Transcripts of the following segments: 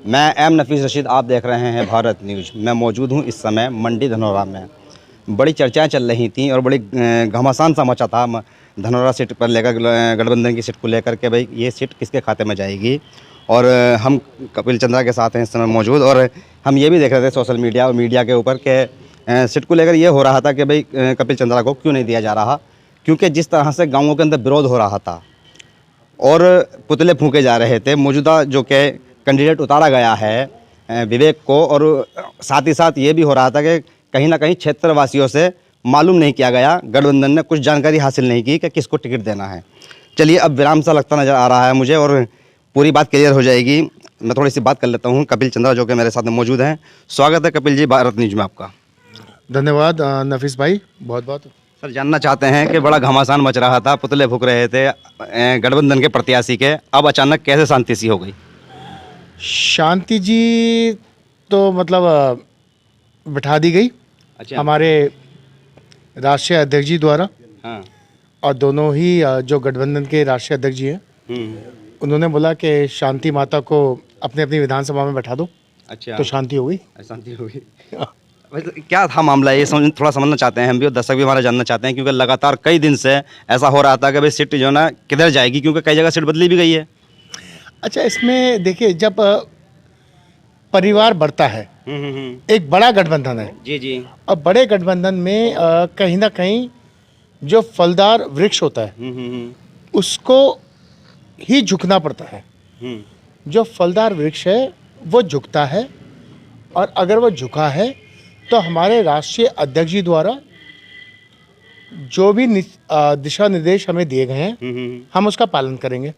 मैं एम नफीस रशीद, आप देख रहे हैं भारत न्यूज़। मैं मौजूद हूं इस समय मंडी धनौरा में। बड़ी चर्चाएं चल रही थी और बड़ी घमासान सा मचा था धनौरा सीट पर लेकर, गठबंधन की सीट को लेकर के भाई ये सीट किसके खाते में जाएगी। और हम कपिल चंद्रा के साथ हैं इस समय मौजूद, और हम ये भी देख रहे थे सोशल मीडिया और मीडिया के ऊपर के सीट को लेकर ये हो रहा था कि भाई कपिल चंद्रा को क्यों नहीं दिया जा रहा, क्योंकि जिस तरह से गाँवों के अंदर विरोध हो रहा था और पुतले फूंके जा रहे थे। मौजूदा जो कि कैंडिडेट उतारा गया है विवेक को, और साथ ही साथ ये भी हो रहा था कि कहीं ना कहीं क्षेत्रवासियों से मालूम नहीं किया गया, गठबंधन ने कुछ जानकारी हासिल नहीं की कि किसको टिकट देना है। चलिए, अब विराम सा लगता नज़र आ रहा है मुझे और पूरी बात क्लियर हो जाएगी। मैं थोड़ी सी बात कर लेता हूँ कपिल चंद्रा जो कि मेरे साथ मौजूद हैं। स्वागत है कपिल जी भारत न्यूज़ में आपका। धन्यवाद नफीस भाई, बहुत बहुत। सर, जानना चाहते हैं कि बड़ा घमासान मच रहा था, पुतले फूंक रहे थे गठबंधन के प्रत्याशी के, अब अचानक कैसे शांति सी हो गई? शांति जी तो मतलब बिठा दी गई। अच्छा। हमारे राष्ट्रीय अध्यक्ष जी द्वारा। हाँ। और दोनों ही जो गठबंधन के राष्ट्रीय अध्यक्ष जी हैं, उन्होंने बोला कि शांति माता को अपने अपनी विधानसभा में बैठा दो। अच्छा। तो शांति हो गई। शांति हो गई। वैसे क्या था मामला, ये थोड़ा समझना चाहते हैं हम भी, और दर्शक भी हमारा जानना चाहते हैं, क्योंकि लगातार कई दिन से ऐसा हो रहा था कि भाई सीट जो है ना किधर जाएगी, क्योंकि कई जगह सीट बदली भी गई है। अच्छा, इसमें देखिए, जब परिवार बढ़ता है, एक बड़ा गठबंधन है जी जी, और बड़े गठबंधन में कहीं ना कहीं जो फलदार वृक्ष होता है उसको ही झुकना पड़ता है। जो फलदार वृक्ष है वो झुकता है, और अगर वो झुका है तो हमारे राष्ट्रीय अध्यक्ष जी द्वारा जो भी दिशा निर्देश हमें दिए गए हैं हम उसका पालन करेंगे।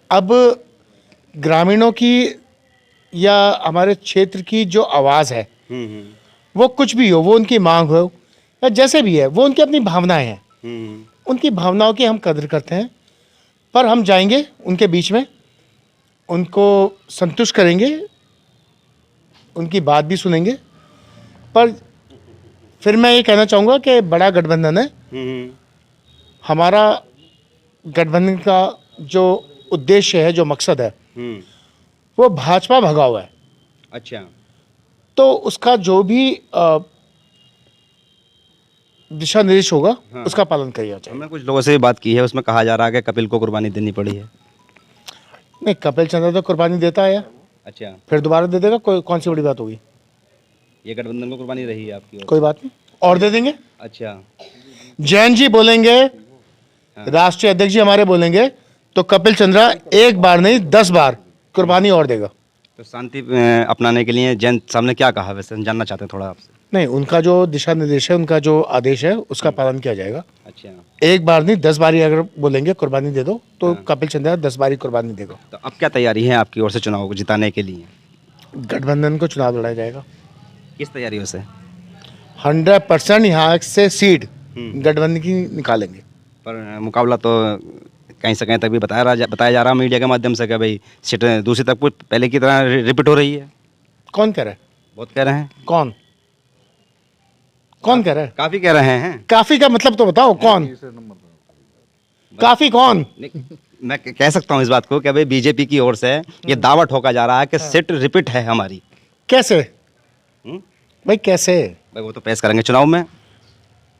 अब ग्रामीणों की या हमारे क्षेत्र की जो आवाज़ है वो कुछ भी हो, वो उनकी मांग हो या जैसे भी है, वो उनकी अपनी भावनाएं हैं। उनकी भावनाओं की हम कदर करते हैं, पर हम जाएंगे उनके बीच में, उनको संतुष्ट करेंगे, उनकी बात भी सुनेंगे। पर फिर मैं ये कहना चाहूँगा कि बड़ा गठबंधन है। हमारा गठबंधन का जो उद्देश्य है, जो मकसद है, वो भाजपा भगाव है। अच्छा। तो उसका जो भी दिशा निर्देश होगा, हाँ, उसका पालन किया जाए। हमने कुछ लोगों से भी बात की है, उसमें कहा जा रहा है कि कपिल को कुर्बानी देनी पड़ी है। नहीं, कपिल चंद्र तो कुर्बानी देता है, अच्छा। फिर दोबारा दे देगा, कौन सी बड़ी बात होगी? ये गठबंधन को कुर्बानी रही है आपकी कोई बात नहीं, और दे देंगे। अच्छा। जैन जी बोलेंगे, राष्ट्रीय अध्यक्ष जी हमारे बोलेंगे, तो कपिल चंद्रा एक बार नहीं 10 बार कुर्बानी और देगा। तो शांति अपनाने के लिए जैन साहब ने क्या कहा, वैसे हम जानना चाहते हैं थोड़ा आपसे। नहीं, उनका जो दिशा निर्देश है, उनका जो आदेश है, उसका पालन किया जाएगा। अच्छा। एक बार नहीं 10 बारी अगर बोलेंगे कुर्बानी दे दो, तो कपिल चंद्रा 10 बारी कुर्बानी देगा। तो अब क्या तैयारी है आपकी ओर से चुनाव को जिताने के लिए? गठबंधन को चुनाव लड़ाया जाएगा। किस तैयारियों से? 100% यहाँ से सीट गठबंधन की निकालेंगे। पर मुकाबला तो कहीं से कहीं तक भी बताया जा रहा मीडिया के माध्यम से कि भाई सीट दूसरी तक पहले की तरह रिपीट हो रही है। कौन कह रहा है? बहुत कह रहे हैं। कौन कह रहा है? काफ़ी कह रहे हैं। काफी का मतलब तो बताओ, कौन काफी? कौन? मैं कह सकता हूँ इस बात को कि भाई बीजेपी की ओर से ये दावा ठोका जा रहा है कि सीट रिपीट है हमारी। कैसे भाई, कैसे? भाई वो तो पेश करेंगे चुनाव में।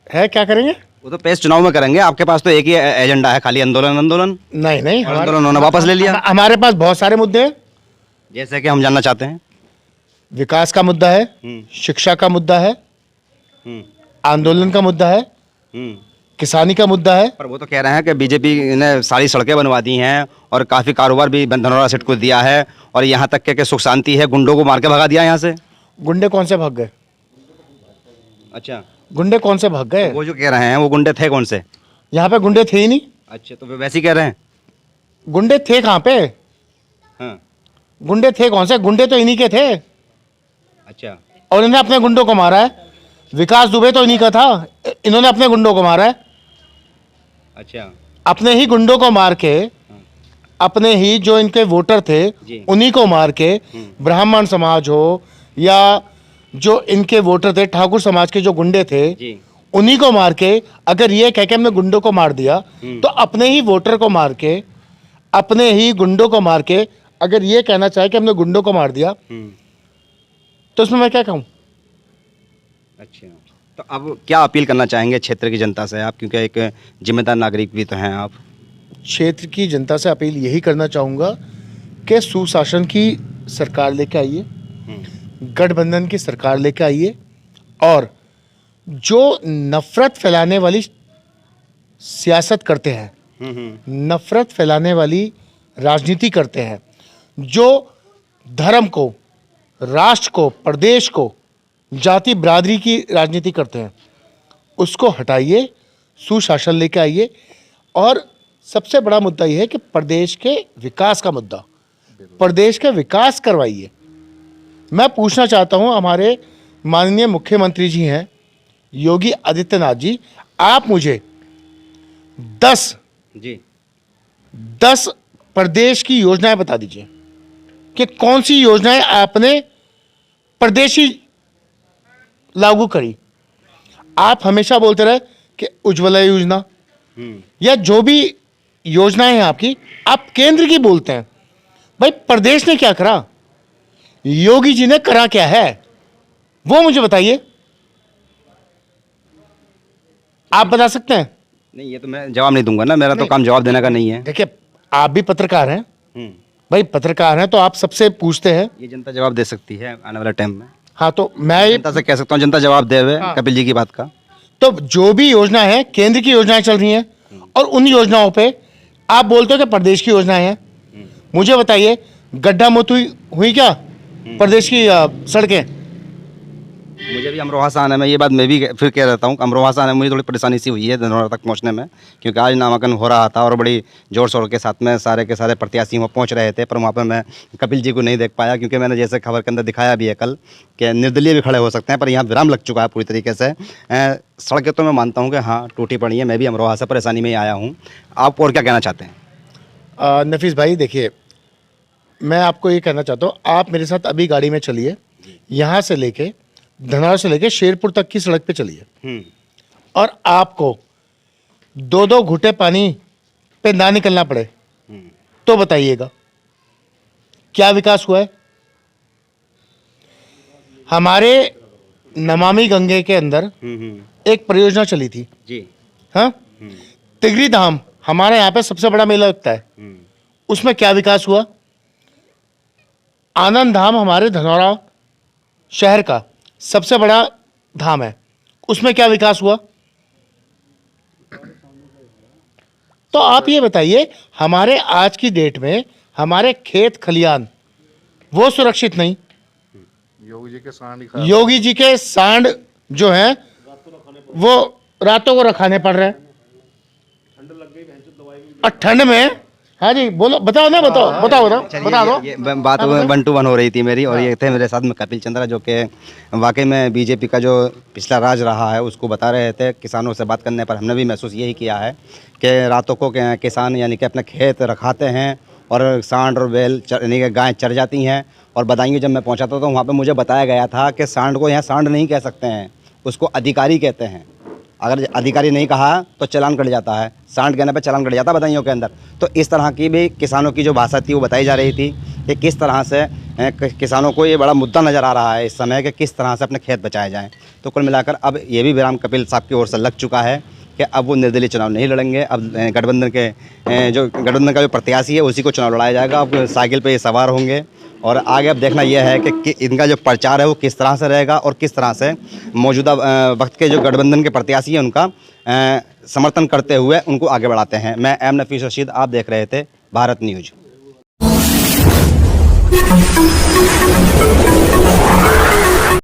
है क्या करेंगे? वो तो पेश चुनाव में करेंगे। आपके पास तो एक ही एजेंडा है, खाली आंदोलन आंदोलन। नहीं, आंदोलन उन्होंने वापस ले लिया। हमारे पास बहुत सारे मुद्दे हैं। जैसे कि हम जानना चाहते हैं। विकास का मुद्दा है, शिक्षा का मुद्दा है, आंदोलन का मुद्दा है, किसानी का मुद्दा है। पर वो तो कह रहे हैं कि बीजेपी ने सारी सड़कें बनवा दी हैं और काफ़ी कारोबार भी धनौरा सीट को दिया है, और यहाँ तक के सुख शांति है, गुंडों को मार के भगा दिया यहाँ से। गुंडे कौन से भाग गए? अच्छा। गुंडे कौन से भाग गए? वो जो कह रहे हैं वो गुंडे थे कौन से? यहाँ पे गुंडे थे ही नहीं। अच्छा, तो वे वैसे ही कह रहे हैं। गुंडे थे कहाँ पे? हाँ। गुंडे थे कौन से? गुंडे तो इन्हीं के थे। अच्छा। और इन्हें अपने गुंडों को मारा है। विकास दुबे तो इन्हीं का था, इन्होंने अपने गुंडों को मारा है। अच्छा। अपने ही गुंडों को मार के, अपने ही जो इनके वोटर थे उन्हीं को मार के, ब्राह्मण समाज हो या जो इनके वोटर थे ठाकुर समाज के जो गुंडे थे उन्हीं को मार के, अगर ये कह के हमने गुंडों को मार दिया, तो अपने ही वोटर को मार के, अपने ही गुंडों को मार के अगर ये कहना चाहे कि हमने गुंडों को मार दिया तो उसमें मैं क्या कहूँ? अच्छा, तो अब क्या अपील करना चाहेंगे क्षेत्र की जनता से आप, क्योंकि एक जिम्मेदार नागरिक भी तो हैं आप? क्षेत्र की जनता से अपील यही करना चाहूँगा कि सुशासन की सरकार लेके आइए, गठबंधन की सरकार लेके आइए, और जो नफरत फैलाने वाली सियासत करते हैं, नफरत फैलाने वाली राजनीति करते हैं, जो धर्म को, राष्ट्र को, प्रदेश को, जाति बिरादरी की राजनीति करते हैं, उसको हटाइए, सुशासन लेके आइए। और सबसे बड़ा मुद्दा यह है कि प्रदेश के विकास का मुद्दा, प्रदेश का विकास करवाइए। मैं पूछना चाहता हूं, हमारे माननीय मुख्यमंत्री जी हैं योगी आदित्यनाथ जी, आप मुझे 10 प्रदेश की योजनाएं बता दीजिए कि कौन सी योजनाएं आपने प्रदेशी लागू करी। आप हमेशा बोलते रहे कि उज्ज्वला योजना या जो भी योजनाएं हैं आपकी, आप केंद्र की बोलते हैं। भाई प्रदेश ने क्या करा, योगी जी ने करा क्या है, वो मुझे बताइए। आप बता सकते हैं? नहीं, ये तो मैं जवाब नहीं दूंगा ना, मेरा तो काम जवाब देने का नहीं है। देखिए, आप भी पत्रकार हैं भाई, पत्रकार हैं तो आप सबसे पूछते हैं। ये जनता जवाब दे सकती है आने वाले टाइम में। हाँ, तो मैं जनता से कह सकता हूँ, जनता जवाब दे हुए कपिल जी की बात का। तो जो भी योजना है, केंद्र की योजनाएं चल रही हैं, और उन योजनाओं पे आप बोलते हो कि प्रदेश की योजनाएं हैं। मुझे बताइए, गड्ढा मुक्त हुई क्या प्रदेश की सड़कें? मुझे भी अमरोहा से आने में, ये बात मैं भी फिर कह रहता हूँ, अमरोहा से आने में मुझे थोड़ी परेशानी सी हुई है धनौरा तक पहुँचने में, क्योंकि आज नामांकन हो रहा था और बड़ी जोर शोर के साथ में सारे के सारे प्रत्याशी वहाँ पहुँच रहे थे, पर वहाँ पर मैं कपिल जी को नहीं देख पाया, क्योंकि मैंने जैसे खबर के अंदर दिखाया भी है कल कि निर्दलीय भी खड़े हो सकते हैं, पर यहाँ विराम लग चुका है पूरी तरीके से। सड़कें तो मैं मानता हूँ कि हाँ टूटी पड़ी है, मैं भी अमरोहा से परेशानी में ही आया हूँ। आप और क्या कहना चाहते हैं? नफीस भाई देखिए, मैं आपको ये कहना चाहता हूँ, आप मेरे साथ अभी गाड़ी में चलिए, यहाँ से लेके धनौरा से लेके शेरपुर तक की सड़क पे चलिए, और आपको 2-2 घुटे पानी पे ना निकलना पड़े तो बताइएगा क्या विकास हुआ है। हमारे नमामि गंगे के अंदर एक परियोजना चली थी जी, हाँ, तिगरी धाम हमारे यहाँ पे सबसे बड़ा मेला लगता है, उसमें क्या विकास हुआ। आनंद धाम हमारे धनौरा शहर का सबसे बड़ा धाम है, उसमें क्या विकास हुआ। तो आप ये बताइए, हमारे आज की डेट में हमारे खेत खलियान वो सुरक्षित नहीं। योगी जी के सांड जो हैं वो रातों को रखाने पड़ रहे हैं, और ठंड में। हाँ जी, बोलो, बताओ ना, बताओ बता दो। ये बात 1 to 1 हो रही थी मेरी, और ये थे मेरे साथ में कपिल चंद्रा, जो कि वाकई में बीजेपी का जो पिछला राज रहा है उसको बता रहे थे। किसानों से बात करने पर हमने भी महसूस यही किया है कि रातों को किसान यानी कि अपने खेत रखाते हैं और सांड और बैल यानी कि गाय चर जाती हैं। और बदायूं जब मैं पहुंचा था तो वहाँ पे मुझे बताया गया था कि सांड को यहाँ सांड नहीं कह सकते हैं, उसको अधिकारी कहते हैं। अगर अधिकारी नहीं कहा तो चालान कट जाता है, सांड कहने पर चालान कट जाता है बदायूं के अंदर। तो इस तरह की भी किसानों की जो भाषा थी वो बताई जा रही थी कि किस तरह से किसानों को ये बड़ा मुद्दा नज़र आ रहा है इस समय कि किस तरह से अपने खेत बचाए जाएँ। तो कुल मिलाकर अब ये भी विराम कपिल साहब की ओर से लग चुका है कि अब वो निर्दलीय चुनाव नहीं लड़ेंगे। अब गठबंधन का जो प्रत्याशी है उसी को चुनाव लड़ाया जाएगा। अब साइकिल पे ये सवार होंगे, और आगे अब देखना यह है कि इनका जो प्रचार है वो किस तरह से रहेगा और किस तरह से मौजूदा वक्त के जो गठबंधन के प्रत्याशी हैं उनका समर्थन करते हुए उनको आगे बढ़ाते हैं। मैं एम नफीस रशीद, आप देख रहे थे भारत न्यूज़।